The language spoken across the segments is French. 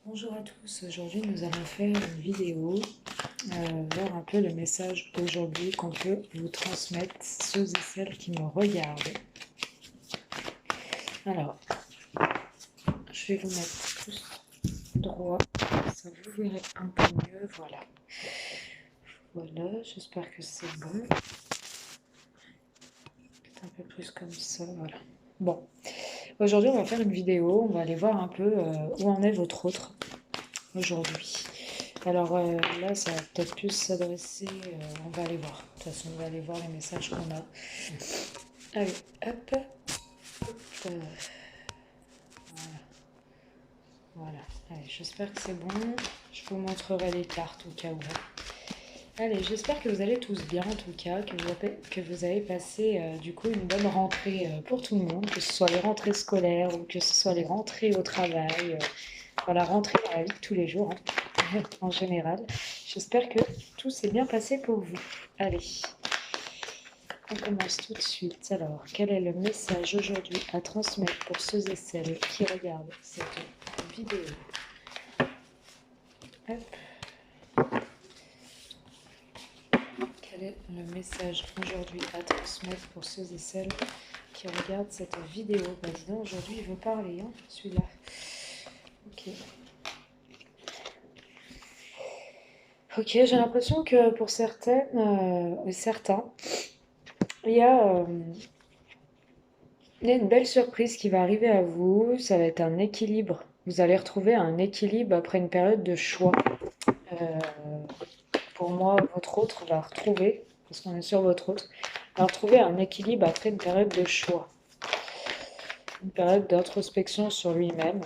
Bonjour à tous, aujourd'hui nous allons faire une vidéo, voir un peu le message d'aujourd'hui qu'on peut vous transmettre, ceux et celles qui me regardent. Alors, je vais vous mettre tous droit, ça vous verrez un peu mieux, voilà. Voilà, j'espère que c'est bon. Peut-être un peu plus comme ça, voilà. Bon, aujourd'hui on va faire une vidéo, on va aller voir un peu où en est votre autre aujourd'hui. Alors là, ça va peut-être plus s'adresser, on va aller voir. De toute façon, on va aller voir les messages qu'on a. Allez, hop, hop, voilà, voilà. Allez, j'espère que c'est bon. Je vous montrerai les cartes au cas où. Allez, j'espère que vous allez tous bien en tout cas, que vous avez passé du coup une bonne rentrée pour tout le monde, que ce soit les rentrées scolaires ou que ce soit les rentrées au travail, voilà, rentrée dans la vie de tous les jours hein, en général. J'espère que tout s'est bien passé pour vous. Allez, on commence tout de suite. Alors, quel est le message aujourd'hui à transmettre pour ceux et celles qui regardent cette vidéo? Hop. Quel est le message aujourd'hui à transmettre pour ceux et celles qui regardent cette vidéo? Bah dis donc, aujourd'hui il veut parler, hein, celui-là. Ok. Ok, j'ai l'impression que pour certaines et certains, il y a il y a une belle surprise qui va arriver à vous. Ça va être un équilibre. Vous allez retrouver un équilibre après une période de choix. Euh, pour moi, votre autre va retrouver, parce qu'on est sur votre autre, va retrouver un équilibre après une période de choix. Une période d'introspection sur lui-même.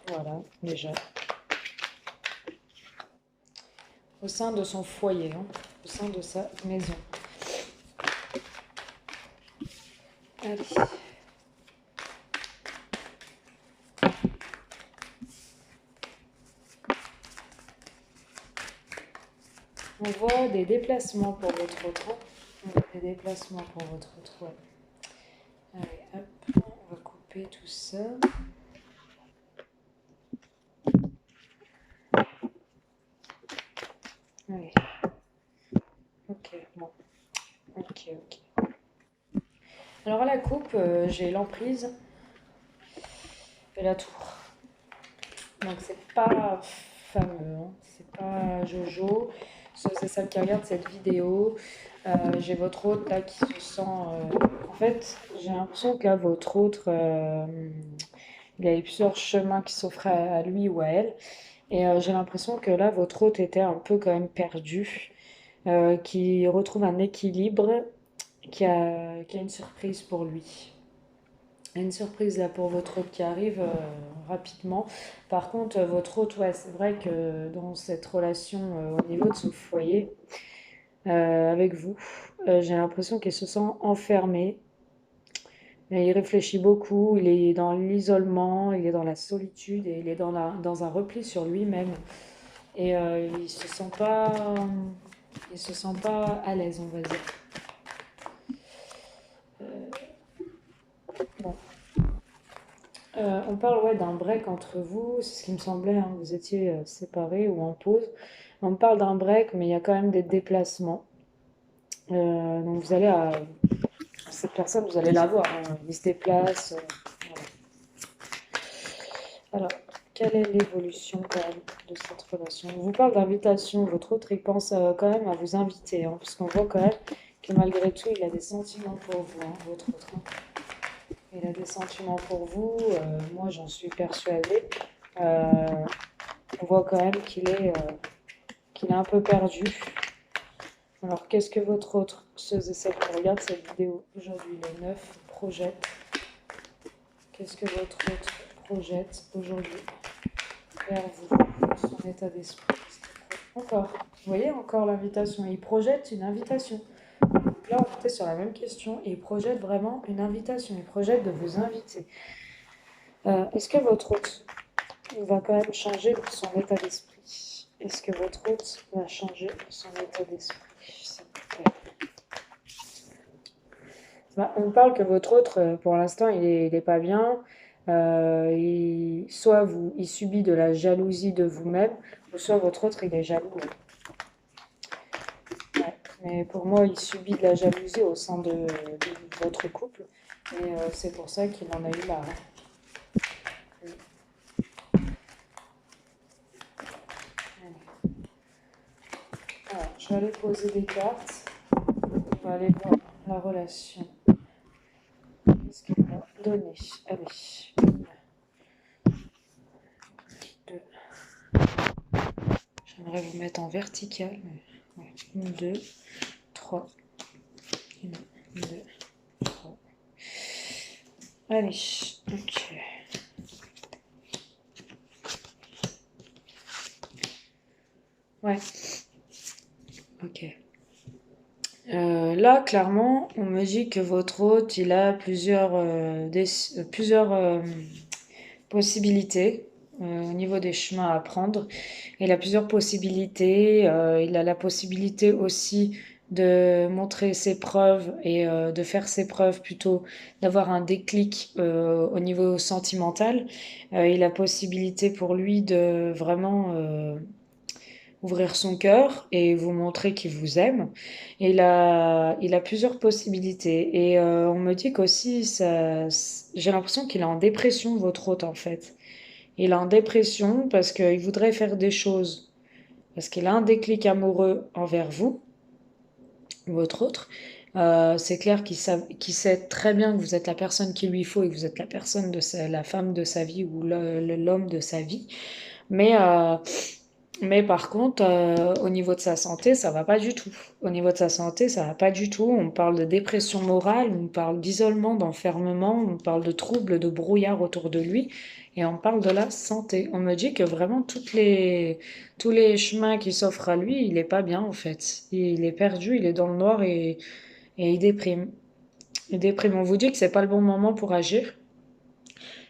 Voilà, déjà. Au sein de son foyer, hein, au sein de sa maison. Allez. On voit des déplacements pour votre autre. On voit des déplacements pour votre autre, ouais. Allez, hop, on va couper tout ça. Allez. Ok, bon. Ok, ok. Alors à la coupe, j'ai l'emprise et la tour. Donc c'est pas fameux, hein. C'est pas Jojo. C'est celle qui regarde cette vidéo. J'ai votre autre là qui se sent. En fait, j'ai l'impression que là, votre autre, il y avait plusieurs chemins qui s'offraient à lui ou à elle. Et j'ai l'impression que là, votre hôte était un peu quand même perdu, qui retrouve un équilibre, qui a une surprise pour lui. Une surprise là pour votre hôte qui arrive rapidement. Par contre, votre hôte, ouais, c'est vrai que dans cette relation au niveau de son foyer, avec vous, j'ai l'impression qu'il se sent enfermé. Et il réfléchit beaucoup, il est dans l'isolement, il est dans la solitude et il est dans un repli sur lui-même. Et il se sent pas à l'aise, on va dire. Bon. On parle ouais, d'un break entre vous, c'est ce qui me semblait, hein, vous étiez séparés ou en pause. On parle d'un break, mais il y a quand même des déplacements. Donc vous allez cette personne, vous allez la voir, hein, il se déplace. Voilà. Alors, quelle est l'évolution quand même de cette relation? On vous parle d'invitation, votre autre il pense quand même à vous inviter, hein, parce qu'on voit quand même que malgré tout il a des sentiments pour vous, hein, votre autre. Hein. Il a des sentiments pour vous, moi j'en suis persuadée. Euh, on voit quand même qu'il est un peu perdu. Alors qu'est-ce que votre autre, ceux et celles qui regardent cette vidéo aujourd'hui, le 9, projette? Qu'est-ce que votre autre projette aujourd'hui vers vous, son état d'esprit? Encore, vous voyez encore l'invitation, il projette une invitation. Donc là on était sur la même question et il projette vraiment une invitation, il projette de vous inviter. Est-ce que votre hôte va quand même changer son état d'esprit? Est-ce que votre hôte va changer son état d'esprit, s'il vous plaît? Bah, on parle que votre hôte, pour l'instant, il est pas bien. soit il subit de la jalousie de vous-même, ou soit votre autre, il est jaloux. Ouais. Mais pour moi, il subit de la jalousie au sein de votre couple. Et c'est pour ça qu'il en a eu marre. Alors, je vais aller poser des cartes. On va aller voir la relation. Qu'est-ce qu'elle va donner? Allez. Une, deux. J'aimerais vous mettre en vertical. Mais ouais. Une, deux, trois. Une, deux, trois. Allez. Ok. Ouais. Ok. Là, clairement, on me dit que votre hôte, il a plusieurs possibilités au niveau des chemins à prendre. Il a plusieurs possibilités. Il a la possibilité aussi de montrer ses preuves et de faire ses preuves plutôt, d'avoir un déclic au niveau sentimental. Il a possibilité pour lui de vraiment ouvrir son cœur et vous montrer qu'il vous aime. Et il a plusieurs possibilités. Et on me dit qu'aussi, j'ai l'impression qu'il est en dépression, votre hôte, en fait. Il est en dépression parce qu'il voudrait faire des choses, parce qu'il a un déclic amoureux envers vous, votre autre. C'est clair qu'il sait très bien que vous êtes la personne qu'il lui faut et que vous êtes la personne la femme de sa vie ou l'homme de sa vie. Mais par contre, au niveau de sa santé, ça va pas du tout. Au niveau de sa santé, ça va pas du tout. On parle de dépression morale, on parle d'isolement, d'enfermement, on parle de troubles, de brouillard autour de lui, et on parle de la santé. On me dit que vraiment tous les chemins qui s'offrent à lui, il est pas bien en fait. Il est perdu, il est dans le noir et il déprime. Il déprime. On vous dit que c'est pas le bon moment pour agir.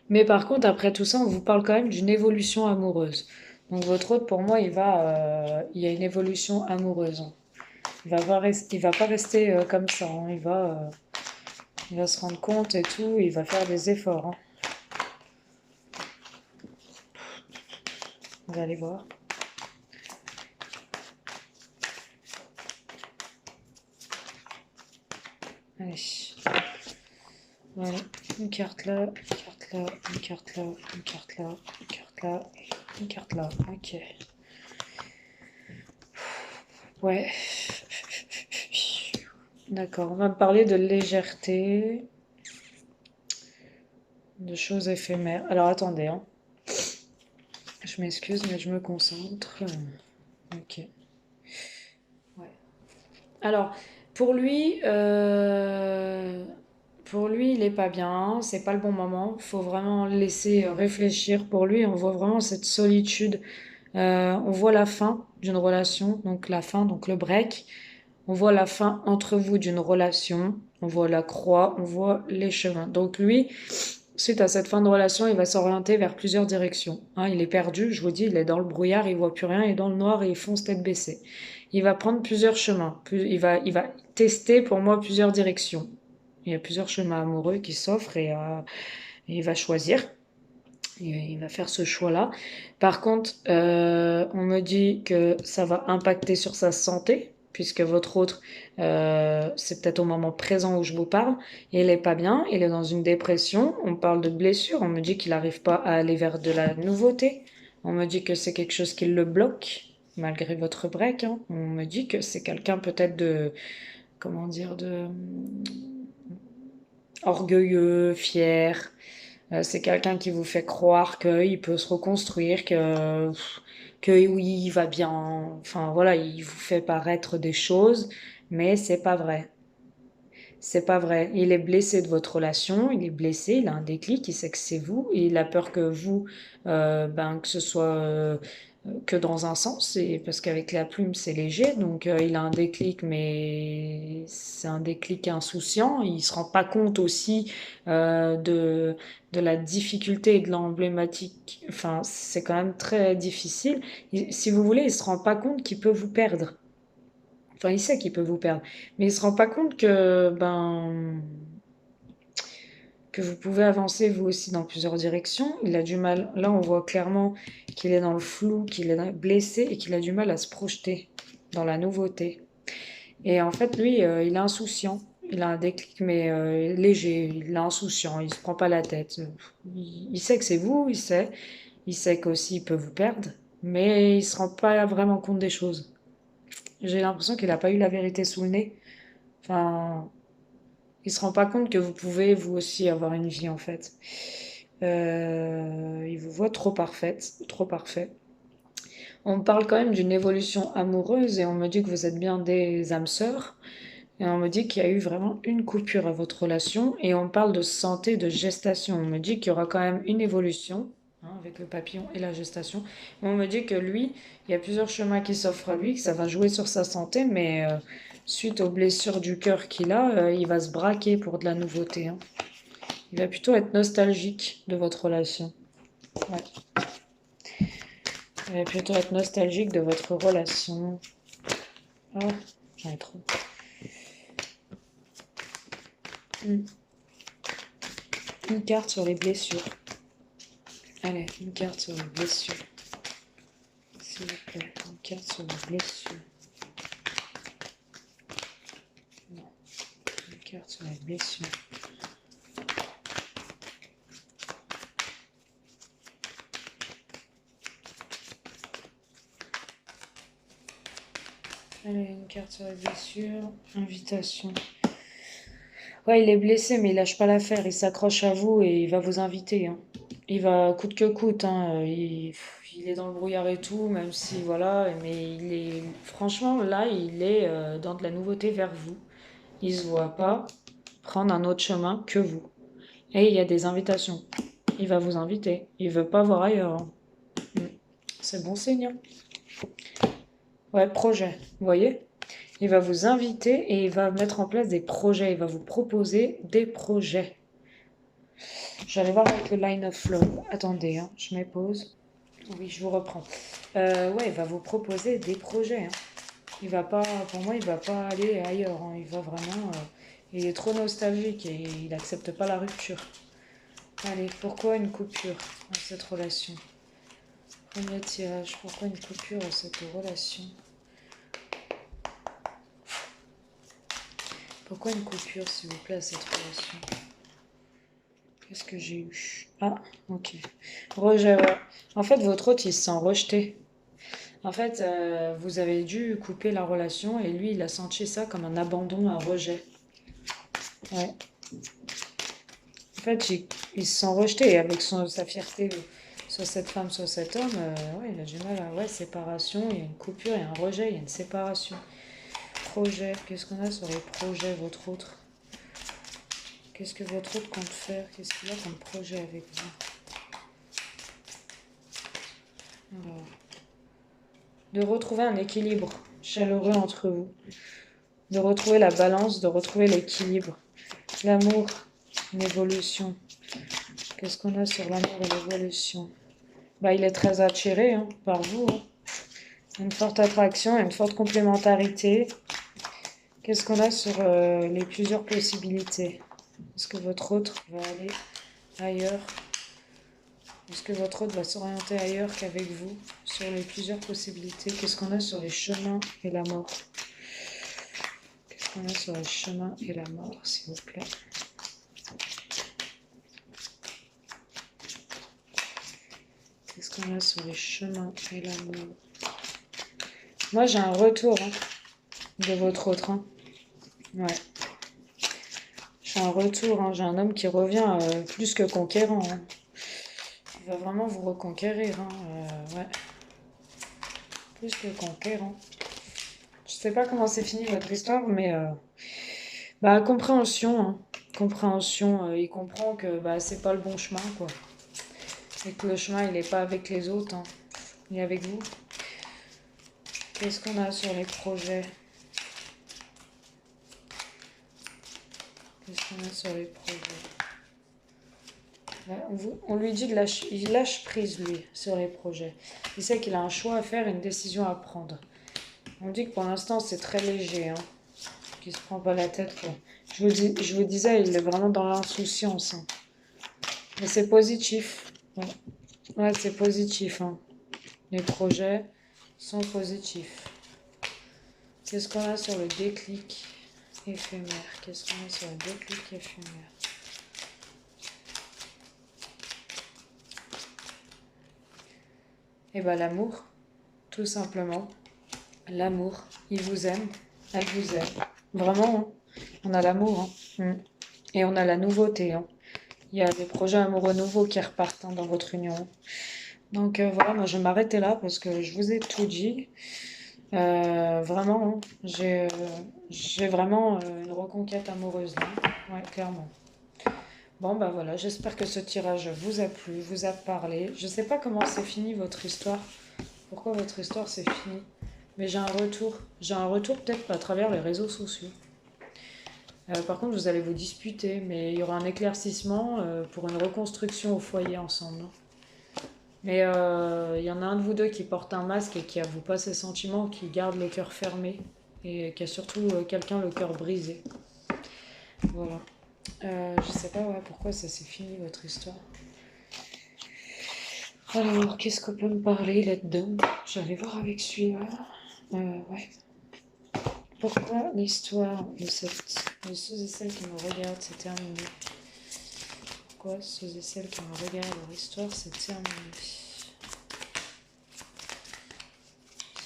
Mais par contre, après tout ça, on vous parle quand même d'une évolution amoureuse. Donc votre hôte, pour moi, il y a une évolution amoureuse, hein. Il va pas rester comme ça, hein. Il va se rendre compte et tout. Il va faire des efforts, hein. Vous allez voir. Allez. Voilà. Une carte là, une carte là, une carte là, une carte là, une carte là, une carte là. Ok. Ouais. D'accord. On va me parler de légèreté, de choses éphémères. Alors attendez, hein. Je m'excuse, mais je me concentre. Ok. Ouais. Alors, pour lui, il est pas bien. C'est pas le bon moment. Faut vraiment le laisser réfléchir. Pour lui, on voit vraiment cette solitude. On voit la fin d'une relation, donc la fin, donc le break. On voit la fin entre vous d'une relation. On voit la croix. On voit les chemins. Donc lui, suite à cette fin de relation, il va s'orienter vers plusieurs directions, hein. Il est perdu, je vous dis, il est dans le brouillard, il voit plus rien, il est dans le noir et il fonce tête baissée. Il va prendre plusieurs chemins, il va tester pour moi plusieurs directions. Il y a plusieurs chemins amoureux qui s'offrent et il va choisir. Il va faire ce choix-là. Par contre, on me dit que ça va impacter sur sa santé, puisque votre autre, c'est peut-être au moment présent où je vous parle, il n'est pas bien, il est dans une dépression, on parle de blessure, on me dit qu'il n'arrive pas à aller vers de la nouveauté, on me dit que c'est quelque chose qui le bloque, malgré votre break, hein. On me dit que c'est quelqu'un peut-être de, comment dire, de orgueilleux, fier. C'est quelqu'un qui vous fait croire qu'il peut se reconstruire, que oui, il va bien. Enfin voilà, il vous fait paraître des choses, mais c'est pas vrai. C'est pas vrai. Il est blessé de votre relation, il est blessé, il a un déclic, il sait que c'est vous, et il a peur que vous, que ce soit que dans un sens, et parce qu'avec la plume c'est léger, donc il a un déclic, mais c'est un déclic insouciant. Il se rend pas compte aussi de la difficulté et de l'emblématique. Enfin, c'est quand même très difficile. Si vous voulez, il se rend pas compte qu'il peut vous perdre. Enfin, il sait qu'il peut vous perdre, mais il se rend pas compte que vous pouvez avancer vous aussi dans plusieurs directions. Il a du mal, là on voit clairement qu'il est dans le flou, qu'il est blessé et qu'il a du mal à se projeter dans la nouveauté. Et en fait, lui, il est insouciant. Il a un déclic, mais léger. Il est insouciant. Il se prend pas la tête. Il sait que c'est vous, il sait. Il sait qu'aussi il peut vous perdre, mais il se rend pas vraiment compte des choses. J'ai l'impression qu'il n'a pas eu la vérité sous le nez. Enfin, il se rend pas compte que vous pouvez vous aussi avoir une vie en fait. Il vous voit trop parfaite, trop parfait. On me parle quand même d'une évolution amoureuse et on me dit que vous êtes bien des âmes sœurs. Et on me dit qu'il y a eu vraiment une coupure à votre relation et on parle de santé, de gestation. On me dit qu'il y aura quand même une évolution hein, avec le papillon et la gestation. On me dit que lui, il y a plusieurs chemins qui s'offrent à lui, que ça va jouer sur sa santé, mais suite aux blessures du cœur qu'il a, il va se braquer pour de la nouveauté. Hein. Il va plutôt être nostalgique de votre relation. Ouais. Il va plutôt être nostalgique de votre relation. Ah, j'en ai trop. Une carte sur les blessures. Allez, une carte sur les blessures. S'il vous plaît, une carte sur les blessures. Non, une carte sur les blessures. Allez, une carte sur les blessures. Invitation. Ouais, il est blessé, mais il lâche pas l'affaire. Il s'accroche à vous et il va vous inviter. Hein. Il va coûte que coûte. Hein. Il est dans le brouillard et tout, même si voilà. Mais il est, franchement, là, il est dans de la nouveauté vers vous. Il se voit pas prendre un autre chemin que vous. Et il y a des invitations. Il va vous inviter. Il veut pas voir ailleurs. Hein. C'est bon signe. Hein. Ouais, projet. Vous voyez? Il va vous inviter et il va mettre en place des projets. Il va vous proposer des projets. J'allais voir avec le line of flow. Attendez, hein, je mets pause. Oui, je vous reprends. Ouais, il va vous proposer des projets. Hein. Il va pas, pour moi, il va pas aller ailleurs. Hein. Il va vraiment. Il est trop nostalgique et il n'accepte pas la rupture. Allez, pourquoi une coupure dans cette relation? Premier tirage, pourquoi une coupure dans cette relation? Pourquoi une coupure, s'il vous plaît, à cette relation? Qu'est-ce que j'ai eu? Ah, ok. Rejet, ouais. En fait, votre hôte, il se sent rejeté. En fait, vous avez dû couper la relation et lui, il a senti ça comme un abandon, un rejet. Ouais. En fait, il se sent rejeté avec sa fierté, soit cette femme, soit cet homme. Ouais, il a du mal à. Ouais, séparation, il y a une coupure, il y a un rejet, il y a une séparation. Projet, qu'est-ce qu'on a sur les projets, votre autre? Qu'est-ce que votre autre compte faire? Qu'est-ce qu'il a comme projet avec vous? Alors, de retrouver un équilibre chaleureux entre vous. De retrouver la balance, de retrouver l'équilibre. L'amour, une évolution. Qu'est-ce qu'on a sur l'amour et l'évolution? Bah, il est très attiré hein, par vous. Hein. Une forte attraction, une forte complémentarité. Qu'est-ce qu'on a sur les plusieurs possibilités? Est-ce que votre autre va aller ailleurs? Est-ce que votre autre va s'orienter ailleurs qu'avec vous? Sur les plusieurs possibilités, qu'est-ce qu'on a sur les chemins et la mort? Qu'est-ce qu'on a sur les chemins et la mort, s'il vous plaît? Qu'est-ce qu'on a sur les chemins et la mort? Moi, j'ai un retour hein, de votre autre. Hein. Ouais. J'ai un retour, hein. J'ai un homme qui revient plus que conquérant. Hein. Il va vraiment vous reconquérir. Hein. Ouais. Plus que conquérant. Je sais pas comment c'est fini votre histoire, mais bah compréhension. Hein. Compréhension. Il comprend que bah c'est pas le bon chemin, quoi. Et que le chemin, il est pas avec les autres. Hein. Il est avec vous. Qu'est-ce qu'on a sur les projets? Qu'est-ce qu'on a sur les projets? On lui dit il lâche prise, lui, sur les projets. Il sait qu'il a un choix à faire, une décision à prendre. On dit que pour l'instant, c'est très léger, hein, qu'il se prend pas la tête. Quoi. Je vous disais, il est vraiment dans l'insouciance. Hein. Mais c'est positif. Ouais, ouais, c'est positif, hein. Les projets sont positifs. Qu'est-ce qu'on a sur le déclic éphémère? Qu'est-ce qu'on a sur le déclic éphémère? Eh ben l'amour, tout simplement. L'amour. Il vous aime, elle vous aime. Vraiment, hein. On a l'amour, hein. Et on a la nouveauté, hein. Il y a des projets amoureux nouveaux qui repartent, hein, dans votre union. Donc voilà, moi je vais m'arrêter là parce que je vous ai tout dit. Vraiment, hein, j'ai vraiment une reconquête amoureuse là. Ouais, clairement. Bon, bah voilà, j'espère que ce tirage vous a plu, vous a parlé. Je sais pas comment c'est fini votre histoire, pourquoi votre histoire s'est finie, mais j'ai un retour. J'ai un retour peut-être à travers les réseaux sociaux. Par contre, vous allez vous disputer, mais il y aura un éclaircissement pour une reconstruction au foyer ensemble. Mais il y en a un de vous deux qui porte un masque et qui avoue pas ses sentiments, qui garde le cœur fermé et qui a surtout quelqu'un le cœur brisé. Voilà. Je sais pas ouais, pourquoi ça s'est fini votre histoire. Alors, qu'est-ce qu'on peut me parler là-dedans? J'allais voir avec celui-là. Ouais. Pourquoi l'histoire de ceux et celles qui me regardent s'est terminée? Pourquoi ceux et celles qui me regardent, leur histoire s'est terminée?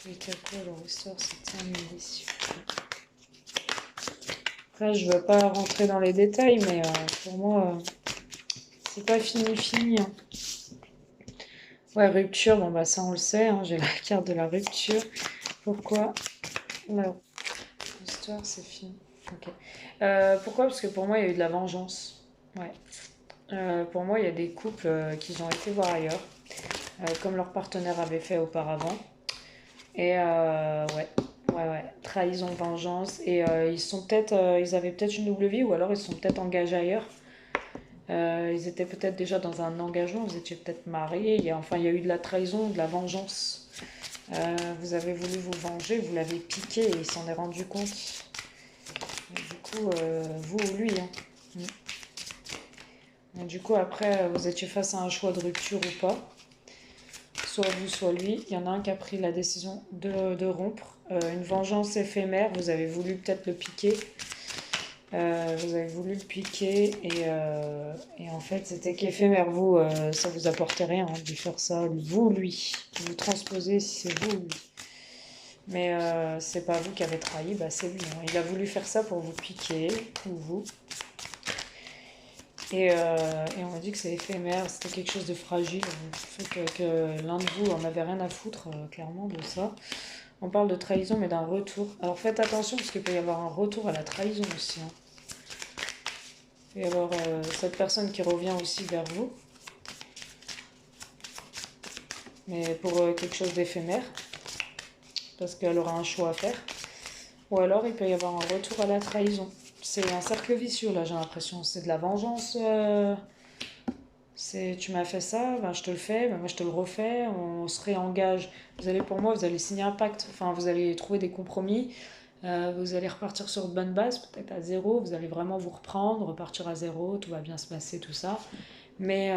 Suite à quoi leur histoire s'est terminée? Après, je veux pas rentrer dans les détails, mais pour moi, c'est pas fini, hein. Ouais, rupture, bon bah ça on le sait, hein, j'ai la carte de la rupture. Pourquoi l'histoire c'est fini? Ok. Pourquoi? Parce que pour moi il y a eu de la vengeance. Ouais. Pour moi il y a des couples qui ont été voir ailleurs, comme leur partenaire avait fait auparavant. Et ouais. Ouais, ouais, trahison, vengeance. Et ils sont peut-être, ils avaient peut-être une double vie, ou alors ils sont peut-être engagés ailleurs. Ils étaient peut-être déjà dans un engagement, vous étiez peut-être mariés. Enfin, il y a eu de la trahison, de la vengeance. Vous avez voulu vous venger, vous l'avez piqué et il s'en est rendu compte. Et du coup, vous ou lui, hein. Et du coup, après, vous étiez face à un choix de rupture ou pas. Soit vous, soit lui. Il y en a un qui a pris la décision de rompre. Une vengeance éphémère, vous avez voulu peut-être le piquer. Vous avez voulu le piquer et en fait c'était qu'éphémère. Vous, ça vous apportait rien hein, de lui faire ça. Vous, lui, vous transposez si c'est vous, lui. Mais c'est pas vous qui avez trahi, bah c'est lui, hein. Il a voulu faire ça pour vous piquer, ou vous. Et on m'a dit que c'est éphémère, c'était quelque chose de fragile. Fait que l'un de vous en avait rien à foutre, clairement, de ça. On parle de trahison, mais d'un retour. Alors faites attention, parce qu'il peut y avoir un retour à la trahison aussi, hein. Il peut y avoir cette personne qui revient aussi vers vous, mais pour quelque chose d'éphémère, parce qu'elle aura un choix à faire. Ou alors il peut y avoir un retour à la trahison. C'est un cercle vicieux là, j'ai l'impression. C'est de la vengeance. C'est tu m'as fait ça, ben, je te le fais, ben, moi je te le refais, on se réengage. Vous allez pour moi, vous allez signer un pacte. Enfin, vous allez trouver des compromis. Vous allez repartir sur de bonnes bases, peut-être à zéro. Vous allez vraiment vous reprendre, repartir à zéro, tout va bien se passer, tout ça. Mais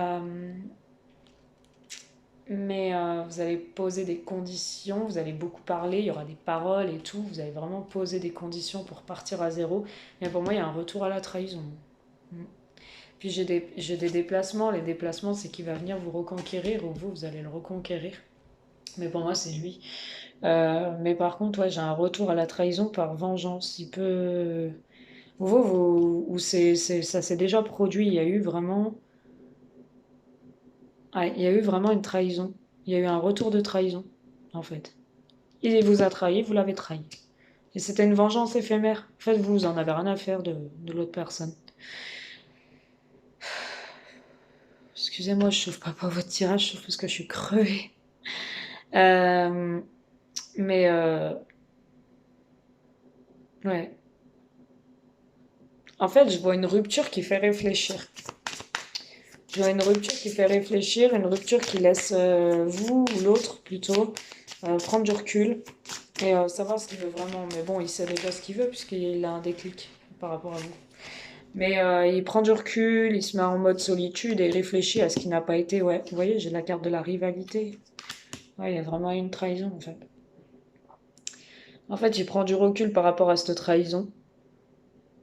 vous allez poser des conditions, vous allez beaucoup parler, il y aura des paroles et tout, vous allez vraiment poser des conditions pour partir à zéro. Mais pour moi, il y a un retour à la trahison. Puis j'ai des déplacements, les déplacements c'est qu'il va venir vous reconquérir ou vous allez le reconquérir. Mais pour moi, c'est lui. Mais par contre, ouais, j'ai un retour à la trahison par vengeance. Il peut... ou ça s'est déjà produit, il y a eu vraiment... Ouais, il y a eu vraiment une trahison. Il y a eu un retour de trahison, en fait. Il vous a trahi, vous l'avez trahi. Et c'était une vengeance éphémère. En fait, vous en avez rien à faire de l'autre personne. Excusez-moi, je chauffe pas votre tirage, je chauffe parce que je suis crevée. Euh, mais ouais. En fait, je vois une rupture qui fait réfléchir. Je vois une rupture qui fait réfléchir, une rupture qui laisse vous ou l'autre plutôt prendre du recul et savoir ce qu'il veut vraiment. Mais bon, il sait déjà ce qu'il veut puisqu'il a un déclic par rapport à vous. Mais il prend du recul, il se met en mode solitude et il réfléchit à ce qui n'a pas été. Ouais, vous voyez, j'ai la carte de la rivalité. Ouais, il y a vraiment une trahison en fait. En fait, il prend du recul par rapport à cette trahison.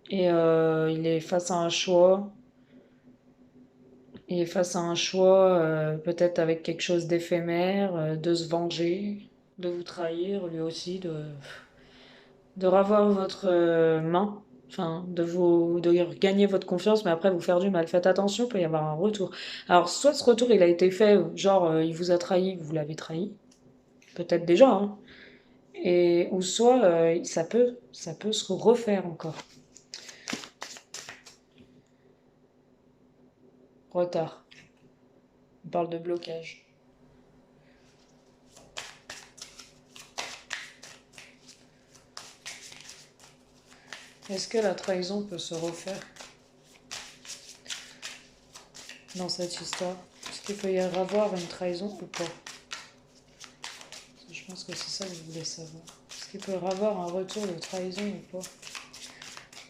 Et il est face à un choix. Il est face à un choix, peut-être avec quelque chose d'éphémère, de se venger, de vous trahir lui aussi, de revoir votre main, enfin de gagner votre confiance, mais après vous faire du mal. Faites attention, il peut y avoir un retour. Alors soit ce retour il a été fait, genre il vous a trahi, vous l'avez trahi, peut-être déjà, hein. Et ou soit ça peut se refaire encore. Retard. On parle de blocage. Est-ce que la trahison peut se refaire dans cette histoire? Est-ce qu'il peut y avoir une trahison ou pas? Je pense que c'est ça que je voulais savoir. Est-ce qu'il peut y avoir un retour de trahison ou pas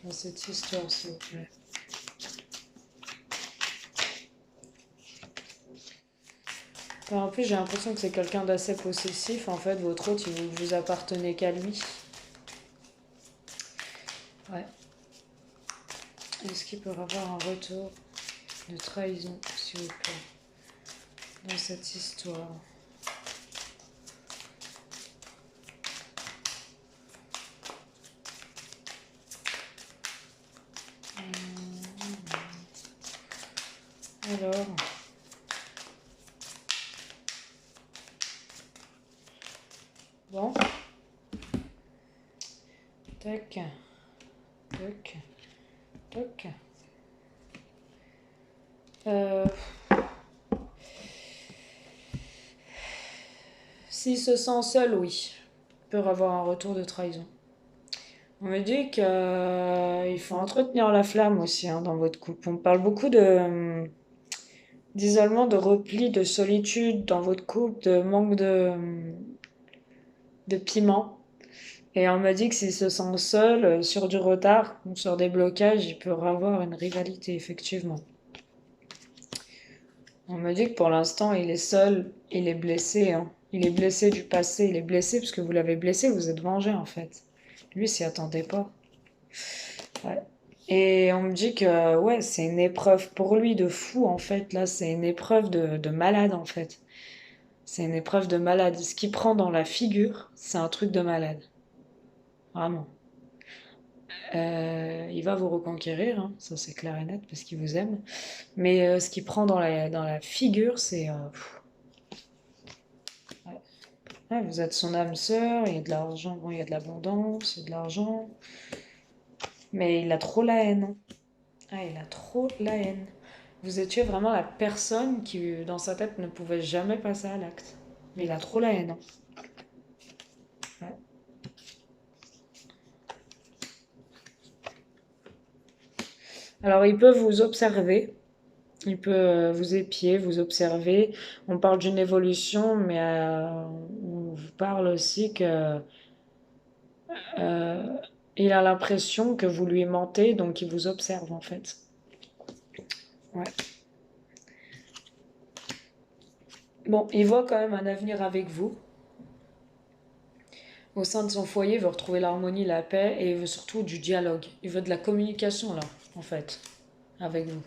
dans cette histoire, s'il vous plaît? En plus, j'ai l'impression que c'est quelqu'un d'assez possessif. En fait, votre hôte, il vous appartenez qu'à lui. Ouais. Est-ce qu'il peut y avoir un retour de trahison, s'il vous plaît, dans cette histoire? Alors, bon, tac, toc, toc. Euh, S'il se sent seul, oui, il peut y avoir un retour de trahison. On me dit qu'il faut entretenir la flamme aussi hein, dans votre couple. On parle beaucoup d'isolement, de repli, de solitude dans votre couple, de manque de piment. Et on me dit que s'il se sent seul, sur du retard ou sur des blocages, il peut y avoir une rivalité, effectivement. On me dit que pour l'instant, il est seul, il est blessé. Hein. Il est blessé du passé, il est blessé parce que vous l'avez blessé, vous êtes vengé en fait. Lui s'y attendait pas. Ouais. Et on me dit que ouais, c'est une épreuve pour lui de fou en fait. Là, c'est une épreuve de malade en fait. C'est une épreuve de malade. Ce qu'il prend dans la figure, c'est un truc de malade. Vraiment. Il va vous reconquérir, hein, ça c'est clair et net parce qu'il vous aime. Mais ce qu'il prend dans la figure, c'est. Ouais. Ouais, vous êtes son âme sœur, il y a de l'argent, bon, il y a de l'abondance, il y a de l'argent. Mais il a trop la haine. Ah, il a trop la haine. Vous étiez vraiment la personne qui, dans sa tête, ne pouvait jamais passer à l'acte. Mais il a trop la haine. Hein. Ouais. Alors, il peut vous observer. Il peut vous épier, vous observer. On parle d'une évolution, mais on vous parle aussi que euh, il a l'impression que vous lui mentez, donc il vous observe en fait. Ouais. Bon, il voit quand même un avenir avec vous. Au sein de son foyer, il veut retrouver l'harmonie, la paix et il veut surtout du dialogue. Il veut de la communication là, en fait, avec vous.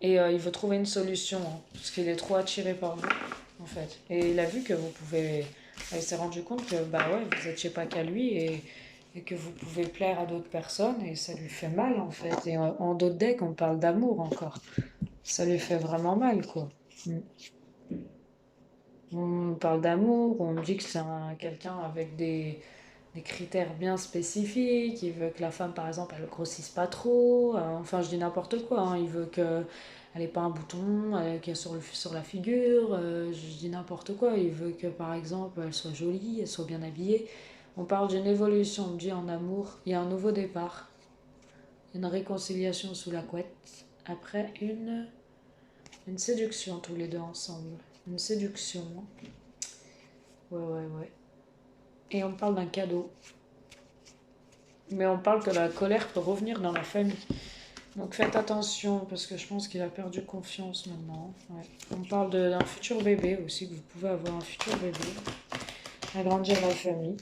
Et il veut trouver une solution, hein, parce qu'il est trop attiré par vous, en fait. Et il a vu que vous pouvez. Il s'est rendu compte que bah ouais, vous n'étiez pas qu'à lui et que vous pouvez plaire à d'autres personnes et ça lui fait mal en fait. Et en d'autres decks, on parle d'amour encore. Ça lui fait vraiment mal quoi. Mm. On parle d'amour, on dit que c'est quelqu'un avec des critères bien spécifiques. Il veut que la femme, par exemple, elle grossisse pas trop. Enfin, je dis n'importe quoi. Hein. Il veut qu'elle n'ait pas un bouton qu'elle est sur la figure. Je dis n'importe quoi. Il veut que, par exemple, elle soit jolie, elle soit bien habillée. On parle d'une évolution, on dit en amour. Il y a un nouveau départ. Une réconciliation sous la couette. Après une séduction, tous les deux ensemble. Une séduction. Ouais, ouais, ouais. Et on parle d'un cadeau. Mais on parle que la colère peut revenir dans la famille. Donc faites attention parce que je pense qu'il a perdu confiance maintenant. Ouais. On parle d'un futur bébé aussi, que vous pouvez avoir un futur bébé, agrandir la famille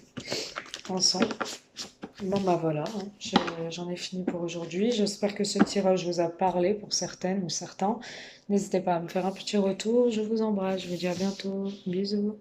ensemble. Bon bah voilà, hein, j'en ai fini pour aujourd'hui. J'espère que ce tirage vous a parlé pour certaines ou certains. N'hésitez pas à me faire un petit retour. Je vous embrasse, je vous dis à bientôt. Bisous.